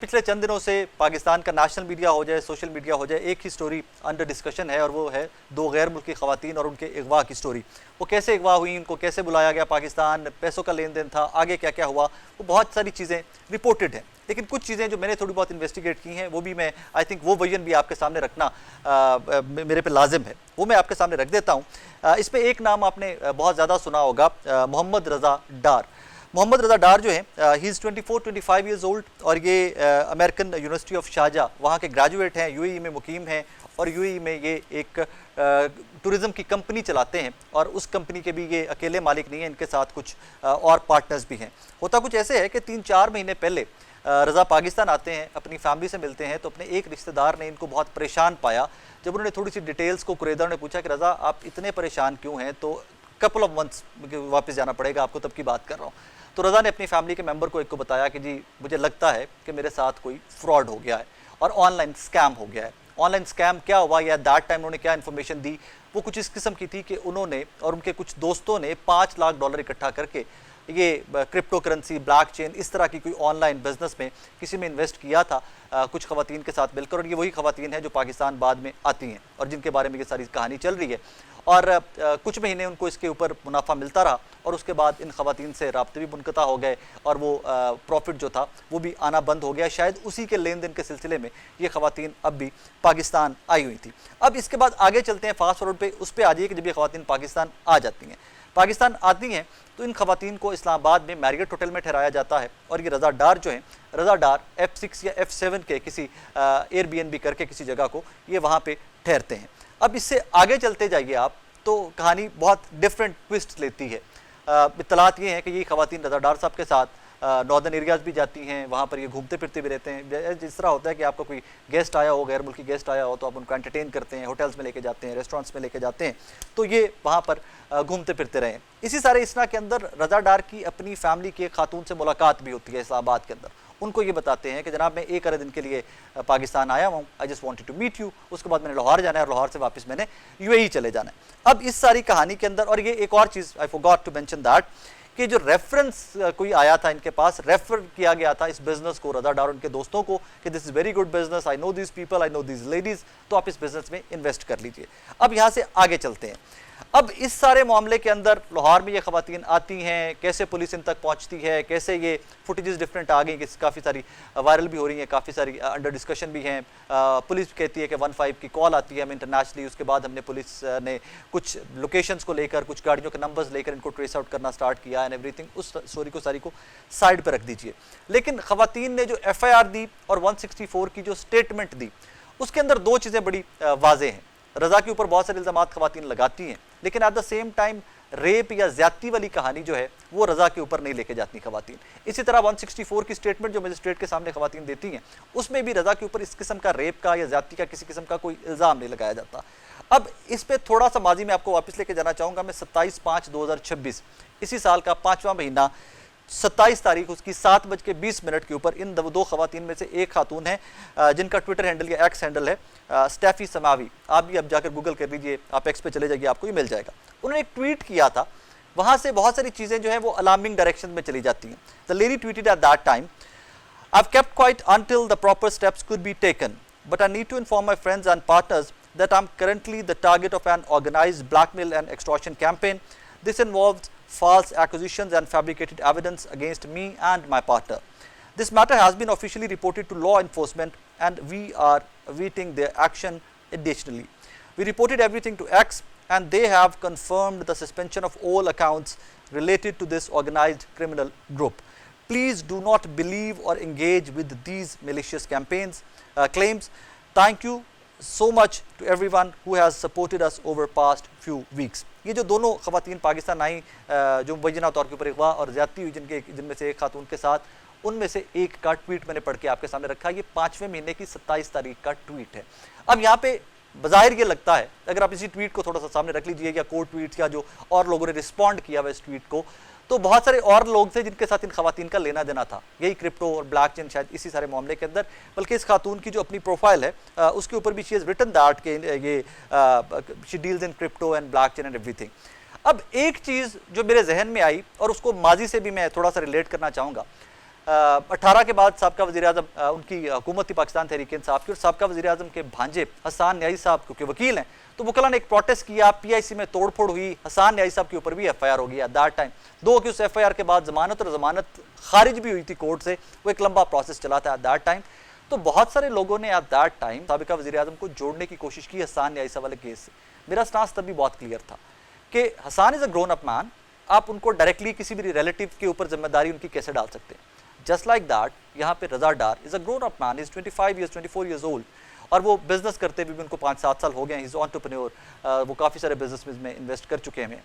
पिछले चंद दिनों से पाकिस्तान का नेशनल मीडिया हो जाए, सोशल मीडिया हो जाए, एक ही स्टोरी अंडर डिस्कशन है और वो है दो गैर मुल्की खवातीन और उनके अगवा की स्टोरी। वो कैसे अगवा हुई, उनको कैसे बुलाया गया पाकिस्तान, पैसों का लेन देन था, आगे क्या क्या हुआ, वो बहुत सारी चीज़ें रिपोर्टेड हैं। लेकिन कुछ चीज़ें जो मैंने थोड़ी बहुत इन्वेस्टिगेट की हैं वो भी मैं आई थिंक वो वर्जन भी आपके सामने रखना मेरे पे लाजिम है, वो मैं आपके सामने रख देता हूँ। इसमें एक नाम आपने बहुत ज़्यादा सुना होगा, मोहम्मद रज़ा डार। मोहम्मद रज़ा डार जो है ही इज़ 24-25 ईयर्स ओल्ड और ये अमेरिकन यूनिवर्सिटी ऑफ शारजा वहाँ के ग्रेजुएट हैं, यूएई में मुकीम हैं और यूएई में ये एक टूरिज़्म की कंपनी चलाते हैं और उस कंपनी के भी ये अकेले मालिक नहीं हैं, इनके साथ कुछ और पार्टनर्स भी हैं। होता कुछ ऐसे है कि 3-4 महीने पहले रज़ा पाकिस्तान आते हैं, अपनी फैमिली से मिलते हैं, तो अपने एक रिश्तेदार ने इनको बहुत परेशान पाया। जब उन्होंने थोड़ी सी डिटेल्स को कुरेदर ने पूछा कि रज़ा आप इतने परेशान क्यों हैं, तो कपल ऑफ मंथ्स वापस जाना पड़ेगा आपको, तब की बात कर रहा हूँ। तो रज़ा ने अपनी फैमिली के मेंबर को एक को बताया कि जी मुझे लगता है कि मेरे साथ कोई फ्रॉड हो गया है और ऑनलाइन स्कैम हो गया है। ऑनलाइन स्कैम क्या हुआ या दैट टाइम उन्होंने क्या इन्फॉर्मेशन दी, वो कुछ इस किस्म की थी कि उन्होंने और उनके कुछ दोस्तों ने $5 लाख इकट्ठा करके ये क्रिप्टो करेंसी, ब्लैक चेन, इस तरह की कोई ऑनलाइन बिजनेस में किसी में इन्वेस्ट किया था कुछ खवातीन के साथ मिलकर। और ये वही खवातीन हैं जो पाकिस्तान बाद में आती हैं और जिनके बारे में ये सारी कहानी चल रही है। और कुछ महीने उनको इसके ऊपर मुनाफा मिलता रहा और उसके बाद इन खवातीन से राब्ते भी मुनक़ता हो गए और वो प्रॉफिट जो था वो भी आना बंद हो गया। शायद उसी के लेन देन के सिलसिले में ये खवातीन अब भी पाकिस्तान आई हुई थी। अब इसके बाद आगे चलते हैं, फास्ट फॉरवर्ड पे उस पर आ जाइए कि जब ये खवातीन पाकिस्तान आ जाती हैं, पाकिस्तान आती हैं तो इन खवातीन को इस्लामाबाद में मैरियट होटल में ठहराया जाता है और ये रज़ा डार जो हैं, रज़ा डार F6 या F7 के किसी एयरबीएनबी करके किसी जगह को ये वहाँ पे ठहरते हैं। अब इससे आगे चलते जाइए आप तो कहानी बहुत डिफरेंट ट्विस्ट लेती है। इत्तलात ये हैं कि ये खवातीन रज़ा डार साहब के साथ नॉर्दर्न एरियाज़ भी जाती हैं, वहाँ पर ये घूमते फिरते भी रहते हैं। जिस तरह होता है कि आपका कोई गेस्ट आया हो, गैर मुल्की गेस्ट आया हो, तो आप उनको एंटरटेन करते हैं, होटल्स में लेके जाते हैं, रेस्टोरेंट्स में लेके जाते हैं, तो ये वहाँ पर घूमते फिरते रहे। इसी सारे इसना के अंदर रज़ा डार की अपनी फैमिली की एक खातून से मुलाकात भी होती है इस्लामाबाद के अंदर। उनको ये बताते हैं कि जनाब मैं एक दिन के लिए पाकिस्तान आया हूँ, I just wanted to meet you. उसके बाद मैंने लाहौर जाना है और लाहौर से वापस मैंने यूएई चले जाना है। अब इस सारी कहानी के अंदर, और ये एक और चीज़ I forgot to mention that, कि जो रेफरेंस कोई आया था इनके पास, रेफर किया गया था इस बिजनेस को रज़ा डार उनके दोस्तों को कि this is very good business, I know this people, I know this ladies, तो आप इस बिजनेस में इन्वेस्ट कर लीजिए। अब यहाँ से आगे चलते हैं। अब इस सारे मामले के अंदर लाहौर में ये खवातीन आती हैं, कैसे पुलिस इन तक पहुंचती है, कैसे ये फुटेजेस डिफरेंट आ गई, काफ़ी सारी वायरल भी हो रही हैं, काफ़ी सारी अंडर डिस्कशन भी हैं। पुलिस कहती है कि 15 की कॉल आती है हमें इंटरनेशनली, उसके बाद हमने पुलिस ने कुछ लोकेशंस को लेकर, कुछ गाड़ियों के नंबर्स लेकर इनको ट्रेस आउट करना स्टार्ट किया एंड एवरीथिंग। उस स्टोरी को सारी को साइड पर रख दीजिए। लेकिन खवातीन ने जो FIR दी और 164 की जो स्टेटमेंट दी, उसके अंदर दो चीज़ें बड़ी वाजे हैं। रज़ा के ऊपर बहुत सारे इल्ज़ामात खवातीन लगाती हैं, लेकिन at the same time rape या ज्यादती वाली कहानी जो है वो रज़ा के ऊपर नहीं लेके जाती खवातीन। इसी तरह 164 की स्टेटमेंट जो मजिस्ट्रेट के सामने खवातीन देती हैं, उसमें भी रज़ा के ऊपर इस किस्म का रेप का या ज्यादती का किसी किस्म का कोई इल्ज़ाम नहीं लगाया जाता। अब इस पर थोड़ा सा माजी में आपको वापस लेके जाना चाहूँगा। मैं 27/5/2026 इसी साल का 5वां महीना 27 तारीख उसकी 7:20 के ऊपर इन दो खवातीन में से एक खातून है जिनका ट्विटर हैंडल या एक्स हैंडल है स्टेफी समावी। आप भी अब जाकर गूगल कर लीजिए, आप एक्स पे चले जाइए, आपको ये मिल जाएगा। उन्होंने एक ट्वीट किया था, वहाँ से बहुत सारी चीज़ें जो हैं वो अलार्मिंग डायरेक्शन में चली जाती हैं। The lady tweeted at that time, I have kept quite until the proper steps could be taken, but I need to inform my friends and partners that I'm currently the target of an organized blackmail and extortion campaign. This involves false accusations and fabricated evidence against me and my partner. This matter has been officially reported to law enforcement and we are awaiting their action. Additionally, we reported everything to X and they have confirmed the suspension of all accounts related to this organized criminal group. Please do not believe or engage with these malicious claims. Thank you so much to everyone who has supported us over past few weeks. ये जो दोनों खवातीन पाकिस्तान आई जो मुबैना तौर के ऊपर अगवा और ज़्यादती हुई जिनमें से एक खातून के साथ, उनमें से एक का ट्वीट मैंने पढ़ के आपके सामने रखा। ये 5वें महीने की 27 तारीख का ट्वीट है। अब यहाँ पे बज़ाहिर ये लगता है, अगर आप इसी ट्वीट को थोड़ा सा सामने रख लीजिए या कोड ट्वीट या जो और लोगों ने रिस्पॉन्ड किया हुआ इस ट्वीट को, तो बहुत सारे और लोग थे जिनके साथ इन खवातीन का लेना देना था, यही क्रिप्टो और ब्लैक चेन शायद इसी सारे मामले के अंदर। बल्कि इस खातून की जो अपनी प्रोफाइल है उसके ऊपर भी शी हैज़ रिटन दैट के ये she deals in crypto and black chain and everything. अब एक चीज़ जो मेरे जहन में आई और उसको माजी से भी मैं थोड़ा सा रिलेट करना चाहूँगा, 18 के बाद साबका वज़ीर-ए-आज़म उनकी हुकूमत थी पाकिस्तान तहरीक इंसाफ की, और साबका वज़ीर-ए-आज़म के भांजे हसन न्याई साहब क्योंकि वकील हैं तो वकला ने एक प्रोटेस्ट किया, PIC में तोड़फोड़ हुई, हसन न्याई साहब के ऊपर भी FIR हो गया एट दैट टाइम। दो कि उस FIR के बाद जमानत और जमानत खारिज भी हुई थी कोर्ट से, वो एक लंबा प्रोसेस चला था एट दैट टाइम। तो बहुत सारे लोगों ने एट दैट टाइम साबिका वज़ीर-ए-आज़म को जोड़ने की कोशिश की हसन न्याई साहब वाले केस से। मेरा स्टांस तब भी बहुत क्लियर था कि Hasan is a grown up man, आप उनको डायरेक्टली किसी भी रिलेटिव के ऊपर जिम्मेदारी उनकी कैसे डाल सकते हैं। जस्ट लाइक दैट यहाँ पे Raza Dar is a grown up man, is 25 years 24 years old, और वो बिजनेस करते हुए भी उनको 5-7 साल हो गए हैं, इज़ एंटरप्रेन्योर, वो काफ़ी सारे बिजनेस में इन्वेस्ट कर चुके हैं।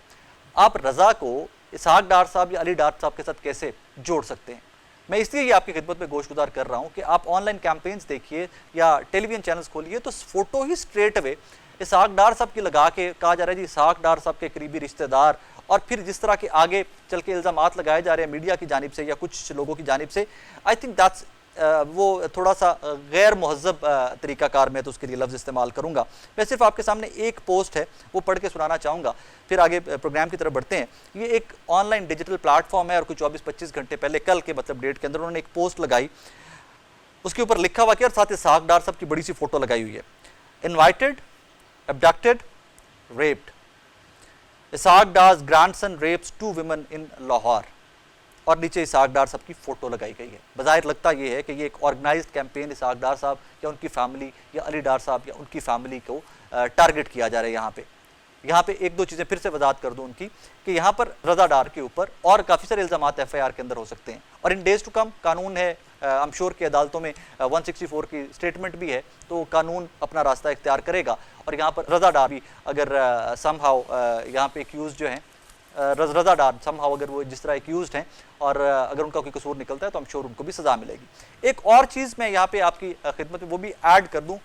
आप रज़ा को इसहाक डार साहब या अली डार साहब के साथ कैसे जोड़ सकते हैं? मैं इसलिए ये आपकी खिदमत में गोशगुजार कर रहा हूँ कि आप ऑनलाइन कैंपेन्स देखिए या टेलीविजन चैनल्स खोलिए तो फोटो ही स्ट्रेट अवे इसहाक डार साहब की लगा के कहा जा रहा है जी इसहाक डार साहब के करीबी रिश्तेदार, और फिर जिस तरह के आगे चल के इल्ज़ामात लगाए जा रहे हैं मीडिया की जानिब से या कुछ लोगों की जानिब से, आई थिंक दैट्स वो थोड़ा सा गैर महज़ब तरीक़ाकार में तो उसके लिए लफ्ज़ इस्तेमाल करूँगा। मैं सिर्फ आपके सामने एक पोस्ट है वो पढ़ के सुनाना चाहूँगा, फिर आगे प्रोग्राम की तरफ बढ़ते हैं। ये एक ऑनलाइन डिजिटल प्लेटफॉर्म है और कुछ 24-25 घंटे पहले, कल के मतलब डेट के अंदर उन्होंने एक पोस्ट लगाई, उसके ऊपर लिखा हुआ कि और साथ ही इसहाक डार साहब की बड़ी सी फ़ोटो लगाई हुई है, invited, abducted, raped. Ishaq Dar's grandson rapes 2 women in Lahore, और नीचे इसहाक डार साहब की फ़ोटो लगाई गई है। बज़ाहिर लगता ये है कि ये एक ऑर्गेनाइज्ड कैंपेन इसहाक डार साहब या उनकी फैमिली या अली डार साहब या उनकी फैमिली को टारगेट किया जा रहा है। यहाँ पे एक दो चीज़ें फिर से वजाहत कर दूँ उनकी कि यहाँ पर रज़ा डार के ऊपर और काफ़ी सारे इल्ज़ामात FIR के अंदर हो सकते हैं, और इन डेज़ टू कम कानून है, आई एम श्योर की अदालतों में 164 की स्टेटमेंट भी है, तो कानून अपना रास्ता इख्तियार करेगा। और यहाँ पर रज़ा डार भी अगर समहाउ यहाँ पे एक्यूज़ जो हैं रज़ा डार समहाउ अगर वो जिस तरह एक्यूज़ड हैं और अगर उनका कोई कसूर निकलता है तो आई एम श्योर उनको भी सज़ा मिलेगी। एक और चीज़ मैं यहाँ पे आपकी खिदमत में वो भी ऐड कर दूँ,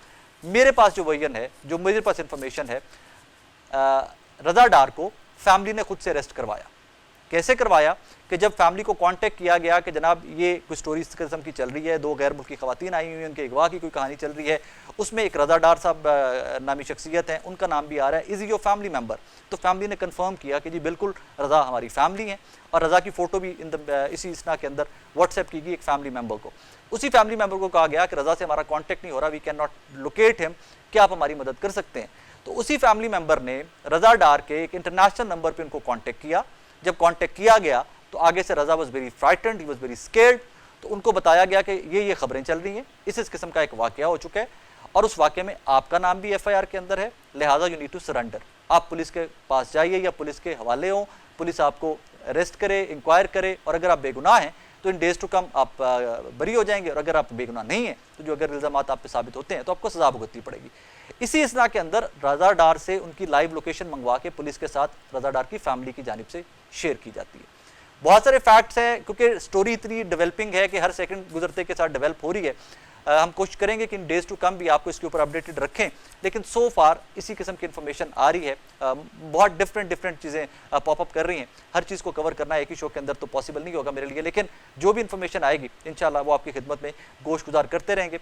मेरे पास जो वर्जन है, जो मेरे पास इंफॉर्मेशन है, रज़ा डार को फैमिली ने खुद से अरेस्ट करवाया। कैसे करवाया कि जब फैमिली को कांटेक्ट किया गया कि जनाब ये कोई स्टोरी इस किस्म की चल रही है, 2 गैर मुल्की ख़वातीन आई हुई हैं, उनके अगवा की कोई कहानी चल रही है, उसमें एक रज़ा डार साहब नामी शख्सियत हैं, उनका नाम भी आ रहा है, इज़ योर फैमिली मेम्बर। तो फैमिली ने कंफर्म किया कि जी बिल्कुल रज़ा हमारी फैमिली है, और रज़ा की फ़ोटो भी इसी इसना के अंदर व्हाट्सएप की गई एक फैमिली मेम्बर को। उसी फैमिली मेम्बर को कहा गया कि रज़ा से हमारा कॉन्टैक्ट नहीं हो रहा, we can not locate him, क्या आप हमारी मदद कर सकते हैं? तो उसी फैमिली मेम्बर ने रज़ा डार के एक इंटरनेशनल नंबर पर उनको कॉन्टैक्ट किया। जब कॉन्टैक्ट किया गया तो आगे से Raza was very frightened, he was very scared. तो उनको बताया गया कि ये खबरें चल रही हैं, इस किस्म का एक वाक़या हो चुका है, और उस वाक़े में आपका नाम भी FIR के अंदर है, लिहाजा यू नीड टू सरेंडर। आप पुलिस के पास जाइए या पुलिस के हवाले हों, पुलिस आपको अरेस्ट करे, इंक्वायर करे, और अगर आप बेगुनाह हैं तो इन डेज़ टू कम आप बरी हो जाएंगे, और अगर आप बेगुनाह नहीं हैं तो जो अगर इल्ज़ामात आप पे साबित होते हैं तो आपको सज़ा भुगतनी पड़ेगी। इसी इसना के अंदर रज़ा डार से उनकी लाइव लोकेशन मंगवा के पुलिस के साथ रज़ा डार की फैमिली की जानिब से शेयर की जाती है। बहुत सारे फैक्ट्स हैं, क्योंकि स्टोरी इतनी डेवलपिंग है कि हर सेकंड गुजरते के साथ डेवलप हो रही है। हम कोशिश करेंगे कि इन डेज़ टू कम भी आपको इसके ऊपर अपडेटेड रखें, लेकिन सो फार इसी किस्म की इन्फॉर्मेशन आ रही है। बहुत डिफरेंट चीज़ें पॉपअप कर रही हैं, हर चीज़ को कवर करना एक ही शो के अंदर तो पॉसिबल नहीं होगा मेरे लिए, लेकिन जो भी इन्फॉर्मेशन आएगी इंशाल्लाह वो आपकी खिदमत में गोश गुजार करते रहेंगे।